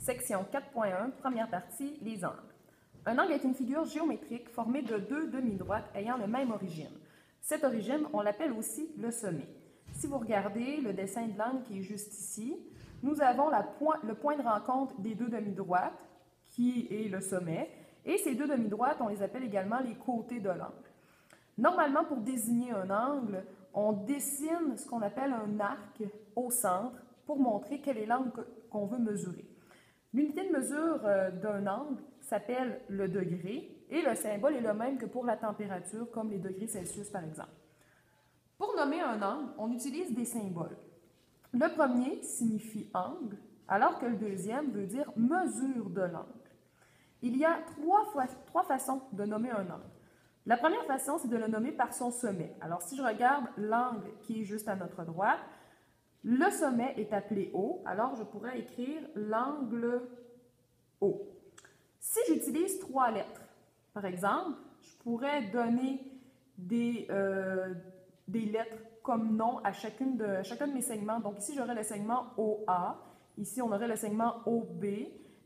Section 4.1, première partie, les angles. Un angle est une figure géométrique formée de deux demi-droites ayant la même origine. Cette origine, on l'appelle aussi le sommet. Si vous regardez le dessin de l'angle qui est juste ici, nous avons le point de rencontre des deux demi-droites, qui est le sommet, et ces deux demi-droites, on les appelle également les côtés de l'angle. Normalement, pour désigner un angle, on dessine ce qu'on appelle un arc au centre pour montrer quel est l'angle qu'on veut mesurer. L'unité de mesure d'un angle s'appelle le degré et le symbole est le même que pour la température, comme les degrés Celsius par exemple. Pour nommer un angle, on utilise des symboles. Le premier signifie angle, alors que le deuxième veut dire mesure de l'angle. Il y a trois façons de nommer un angle. La première façon, c'est de le nommer par son sommet. Alors, si je regarde l'angle qui est juste à notre droite, le sommet est appelé O, alors je pourrais écrire l'angle O. Si j'utilise trois lettres, par exemple, je pourrais donner des lettres comme nom à chacun de mes segments. Donc ici, j'aurais le segment OA, ici, on aurait le segment OB,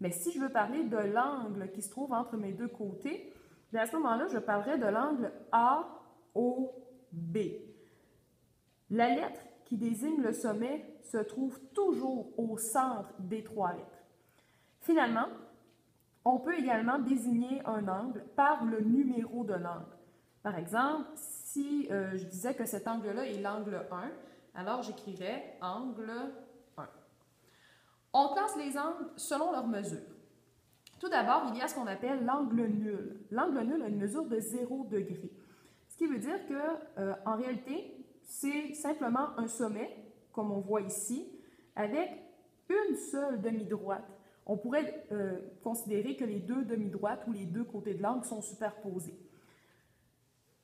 mais si je veux parler de l'angle qui se trouve entre mes deux côtés, bien à ce moment-là, je parlerai de l'angle AOB. La lettre qui désigne le sommet se trouve toujours au centre des trois lettres. Finalement, on peut également désigner un angle par le numéro de l'angle. Par exemple, si je disais que cet angle-là est l'angle 1, alors j'écrirais angle 1. On classe les angles selon leur mesure. Tout d'abord, il y a ce qu'on appelle l'angle nul. L'angle nul a une mesure de 0 degré. Ce qui veut dire que, en réalité, c'est simplement un sommet, comme on voit ici, avec une seule demi-droite. On pourrait considérer que les deux demi-droites ou les deux côtés de l'angle sont superposés.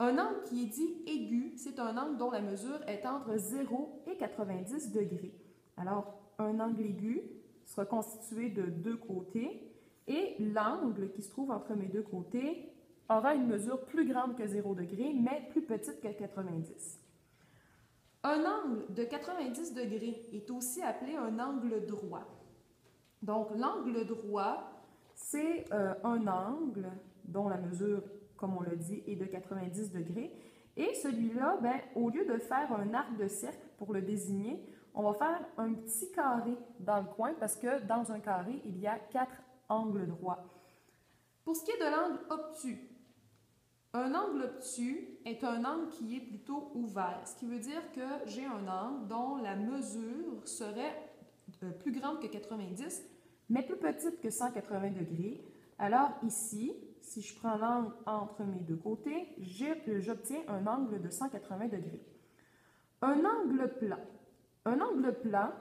Un angle qui est dit aigu, c'est un angle dont la mesure est entre 0 et 90 degrés. Alors, un angle aigu sera constitué de deux côtés et l'angle qui se trouve entre mes deux côtés aura une mesure plus grande que 0 degré, mais plus petite que 90. Un angle de 90 degrés est aussi appelé un angle droit. Donc, l'angle droit, c'est un angle dont la mesure, comme on l'a dit, est de 90 degrés. Et celui-là, au lieu de faire un arc de cercle pour le désigner, on va faire un petit carré dans le coin parce que dans un carré, il y a 4 angles droits. Pour ce qui est de l'angle obtus, un angle obtus est un angle qui est plutôt ouvert, ce qui veut dire que j'ai un angle dont la mesure serait plus grande que 90, mais plus petite que 180 degrés. Alors ici, si je prends l'angle entre mes deux côtés, j'obtiens un angle de 180 degrés. Un angle plat. Un angle plat,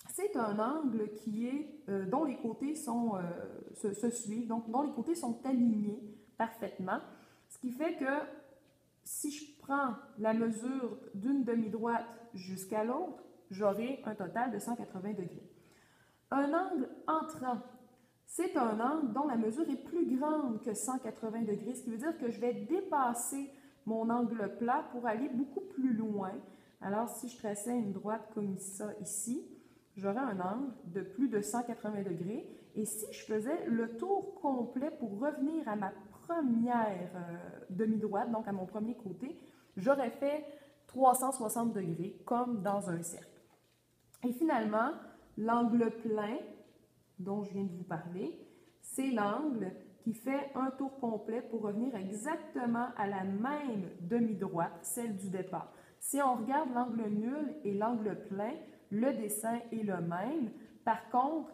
c'est un angle qui est, dont les côtés se suivent, donc dont les côtés sont alignés parfaitement, ce qui fait que si je prends la mesure d'une demi-droite jusqu'à l'autre, j'aurai un total de 180 degrés. Un angle entrant, c'est un angle dont la mesure est plus grande que 180 degrés, ce qui veut dire que je vais dépasser mon angle plat pour aller beaucoup plus loin. Alors, si je traçais une droite comme ça ici, j'aurais un angle de plus de 180 degrés. Et si je faisais le tour complet pour revenir à ma première demi-droite, donc à mon premier côté, j'aurais fait 360 degrés, comme dans un cercle. Et finalement, l'angle plein, dont je viens de vous parler, c'est l'angle qui fait un tour complet pour revenir exactement à la même demi-droite, celle du départ. Si on regarde l'angle nul et l'angle plein, le dessin est le même. Par contre,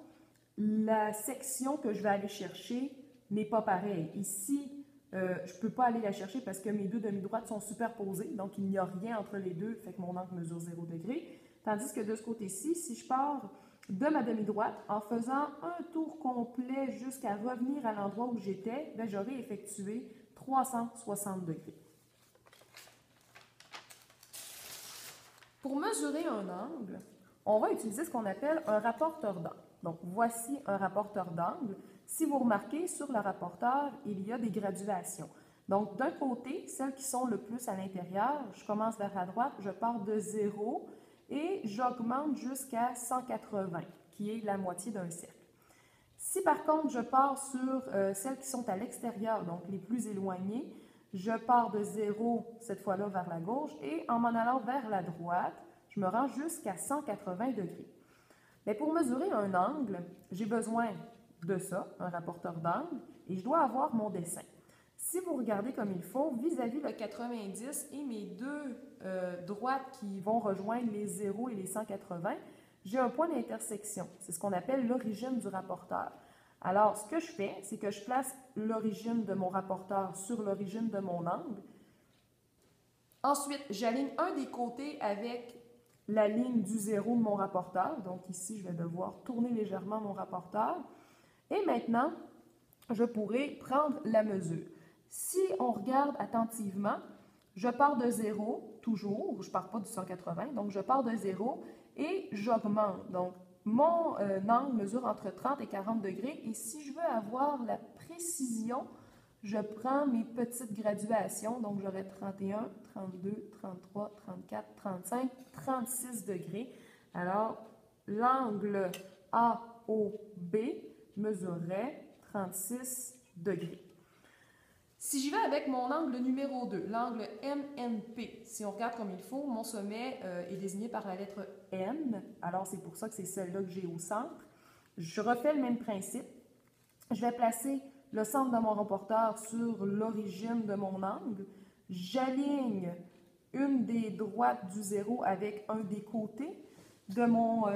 la section que je vais aller chercher n'est pas pareille. Ici, je ne peux pas aller la chercher parce que mes deux demi-droites sont superposées, donc il n'y a rien entre les deux, fait que mon angle mesure 0 degré. Tandis que de ce côté-ci, si je pars de ma demi-droite en faisant un tour complet jusqu'à revenir à l'endroit où j'étais, j'aurai effectué 360 degrés. Pour mesurer un angle, on va utiliser ce qu'on appelle un rapporteur d'angle. Donc, voici un rapporteur d'angle. Si vous remarquez, sur le rapporteur, il y a des graduations. Donc, d'un côté, celles qui sont le plus à l'intérieur, je commence vers la droite, je pars de 0 et j'augmente jusqu'à 180, qui est la moitié d'un cercle. Si par contre je pars sur celles qui sont à l'extérieur, donc les plus éloignées, je pars de 0 cette fois-là vers la gauche et en m'en allant vers la droite, je me rends jusqu'à 180 degrés. Mais pour mesurer un angle, j'ai besoin de ça, un rapporteur d'angle, et je dois avoir mon dessin. Si vous regardez comme il faut, vis-à-vis le 90 et mes deux droites qui vont rejoindre les 0 et les 180, j'ai un point d'intersection. C'est ce qu'on appelle l'origine du rapporteur. Alors, ce que je fais, c'est que je place l'origine de mon rapporteur sur l'origine de mon angle. Ensuite, j'aligne un des côtés avec la ligne du 0 de mon rapporteur. Donc ici, je vais devoir tourner légèrement mon rapporteur. Et maintenant, je pourrai prendre la mesure. Si on regarde attentivement, je pars de 0, toujours, je ne pars pas du 180, donc je pars de 0 et j'augmente. Donc, mon angle mesure entre 30 et 40 degrés et si je veux avoir la précision, je prends mes petites graduations, donc j'aurai 31, 32, 33, 34, 35, 36 degrés. Alors, l'angle AOB mesurerait 36 degrés. Si j'y vais avec mon angle numéro 2, l'angle MNP, si on regarde comme il faut, mon sommet est désigné par la lettre N, alors c'est pour ça que c'est celle-là que j'ai au centre. Je refais le même principe. Je vais placer le centre de mon rapporteur sur l'origine de mon angle. J'aligne une des droites du 0 avec un des côtés de mon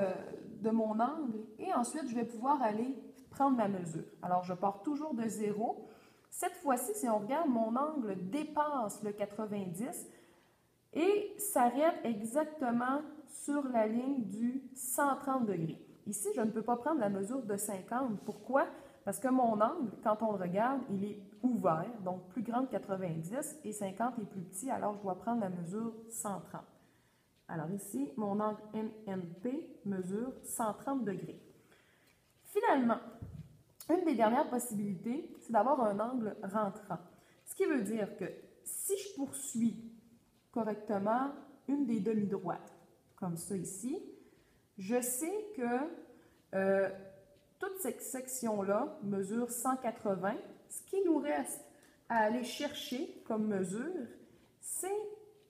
angle et ensuite je vais pouvoir aller prendre ma mesure. Alors je pars toujours de 0. Cette fois-ci, si on regarde, mon angle dépasse le 90 et s'arrête exactement sur la ligne du 130 degrés. Ici, je ne peux pas prendre la mesure de 50. Pourquoi? Parce que mon angle, quand on le regarde, il est ouvert, donc plus grand que 90 et 50 est plus petit, alors je dois prendre la mesure 130. Alors ici, mon angle MNP mesure 130 degrés. Finalement, une des dernières possibilités, c'est d'avoir un angle rentrant. Ce qui veut dire que si je poursuis correctement une des demi-droites, comme ça ici, je sais que toute cette section-là mesure 180. Ce qui nous reste à aller chercher comme mesure, c'est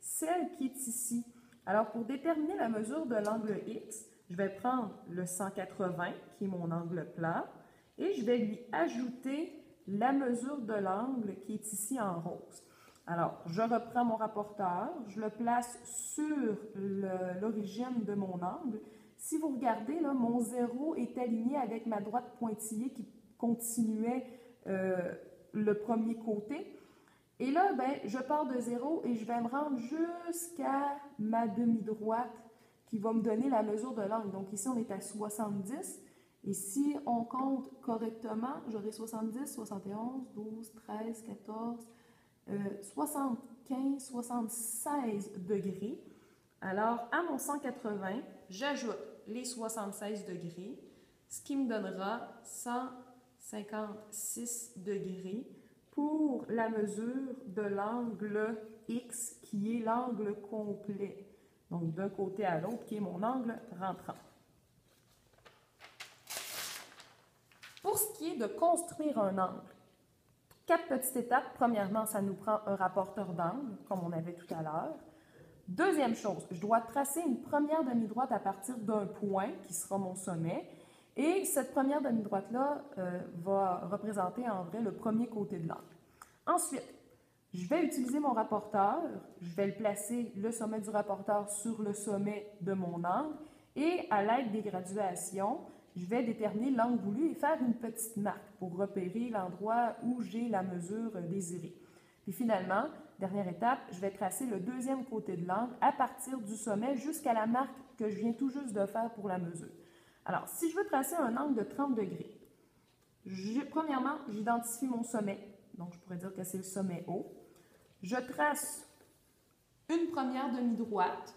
celle qui est ici. Alors, pour déterminer la mesure de l'angle X, je vais prendre le 180, qui est mon angle plat, et je vais lui ajouter la mesure de l'angle qui est ici en rose. Alors, je reprends mon rapporteur, je le place sur l'origine de mon angle. Si vous regardez, là, mon 0 est aligné avec ma droite pointillée qui continuait le premier côté. Et là, ben, je pars de 0 et je vais me rendre jusqu'à ma demi-droite qui va me donner la mesure de l'angle. Donc ici, on est à 70. Et si on compte correctement, j'aurai 70, 71, 12, 13, 14, 75, 76 degrés. Alors, à mon 180, j'ajoute les 76 degrés, ce qui me donnera 156 degrés pour la mesure de l'angle X, qui est l'angle complet. Donc, d'un côté à l'autre, qui est mon angle rentrant. Pour ce qui est de construire un angle, 4 petites étapes. Premièrement, ça nous prend un rapporteur d'angle, comme on avait tout à l'heure. Deuxième chose, je dois tracer une première demi-droite à partir d'un point, qui sera mon sommet. Et cette première demi-droite-là va représenter en vrai le premier côté de l'angle. Ensuite, je vais utiliser mon rapporteur, je vais le placer, le sommet du rapporteur, sur le sommet de mon angle. Et à l'aide des graduations, je vais déterminer l'angle voulu et faire une petite marque pour repérer l'endroit où j'ai la mesure désirée. Puis finalement, dernière étape, je vais tracer le deuxième côté de l'angle à partir du sommet jusqu'à la marque que je viens tout juste de faire pour la mesure. Alors, si je veux tracer un angle de 30 degrés, premièrement, j'identifie mon sommet. Donc, je pourrais dire que c'est le sommet haut. Je trace une première demi-droite.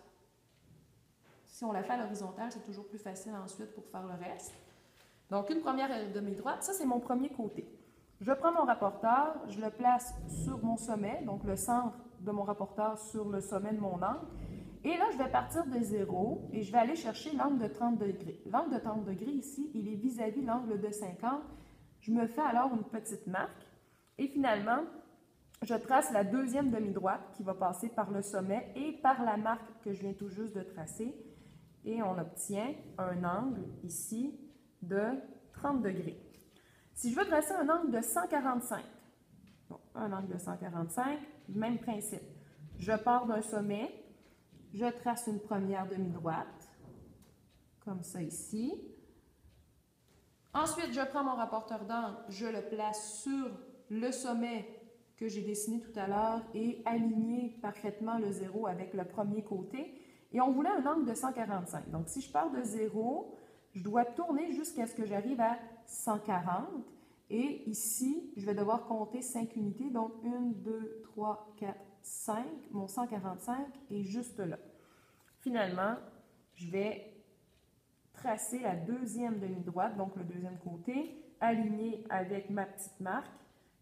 Si on la fait à l'horizontale, c'est toujours plus facile ensuite pour faire le reste. Donc, une première demi-droite, ça, c'est mon premier côté. Je prends mon rapporteur, je le place sur mon sommet, donc le centre de mon rapporteur sur le sommet de mon angle, Et là, je vais partir de 0 et je vais aller chercher l'angle de 30 degrés. L'angle de 30 degrés ici, il est vis-à-vis l'angle de 50. Je me fais alors une petite marque et finalement, je trace la deuxième demi-droite qui va passer par le sommet et par la marque que je viens tout juste de tracer. Et on obtient un angle ici de 30 degrés. Si je veux tracer un angle de 145, bon, un angle de 145, même principe. Je pars d'un sommet, je trace une première demi-droite, comme ça ici. Ensuite, je prends mon rapporteur d'angle, je le place sur le sommet que j'ai dessiné tout à l'heure et aligné parfaitement le 0 avec le premier côté. Et on voulait un angle de 145. Donc, si je pars de 0, je dois tourner jusqu'à ce que j'arrive à 140. Et ici, je vais devoir compter 5 unités. Donc, 1, 2, 3, 4, 5. Mon 145 est juste là. Finalement, je vais tracer la deuxième demi-droite, donc le deuxième côté, aligné avec ma petite marque.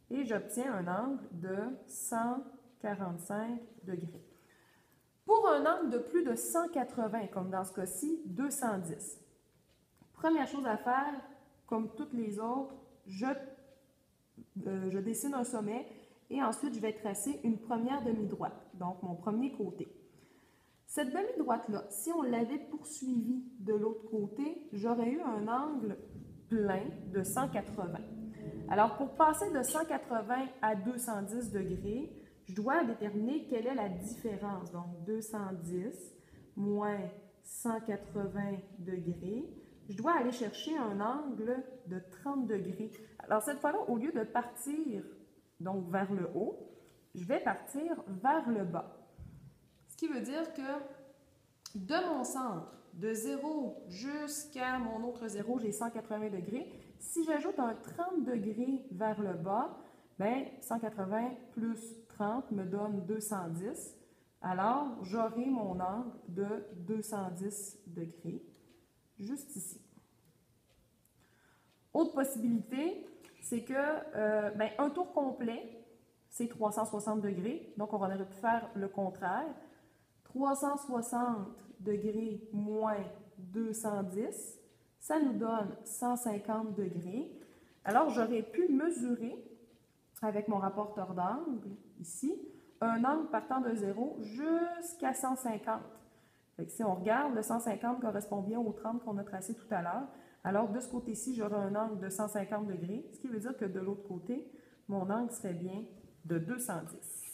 Et j'obtiens un angle de 145 degrés. Pour un angle de plus de 180, comme dans ce cas-ci, 210. Première chose à faire, comme toutes les autres, je dessine un sommet et ensuite je vais tracer une première demi-droite, donc mon premier côté. Cette demi-droite-là, si on l'avait poursuivie de l'autre côté, j'aurais eu un angle plein de 180. Alors, pour passer de 180 à 210 degrés, je dois déterminer quelle est la différence. Donc, 210 moins 180 degrés. Je dois aller chercher un angle de 30 degrés. Alors, cette fois-là, au lieu de partir donc vers le haut, je vais partir vers le bas. Ce qui veut dire que de mon centre, de 0 jusqu'à mon autre 0, j'ai 180 degrés. Si j'ajoute un 30 degrés vers le bas, bien, 180 plus 30 me donne 210. Alors, j'aurai mon angle de 210 degrés, juste ici. Autre possibilité, c'est que un tour complet, c'est 360 degrés. Donc, on aurait pu faire le contraire. 360 degrés moins 210, ça nous donne 150 degrés. Alors, j'aurais pu mesurer avec mon rapporteur d'angle, ici, un angle partant de 0 jusqu'à 150. Fait que si on regarde, le 150 correspond bien au 30 qu'on a tracé tout à l'heure. Alors, de ce côté-ci, j'aurai un angle de 150 degrés, ce qui veut dire que de l'autre côté, mon angle serait bien de 210.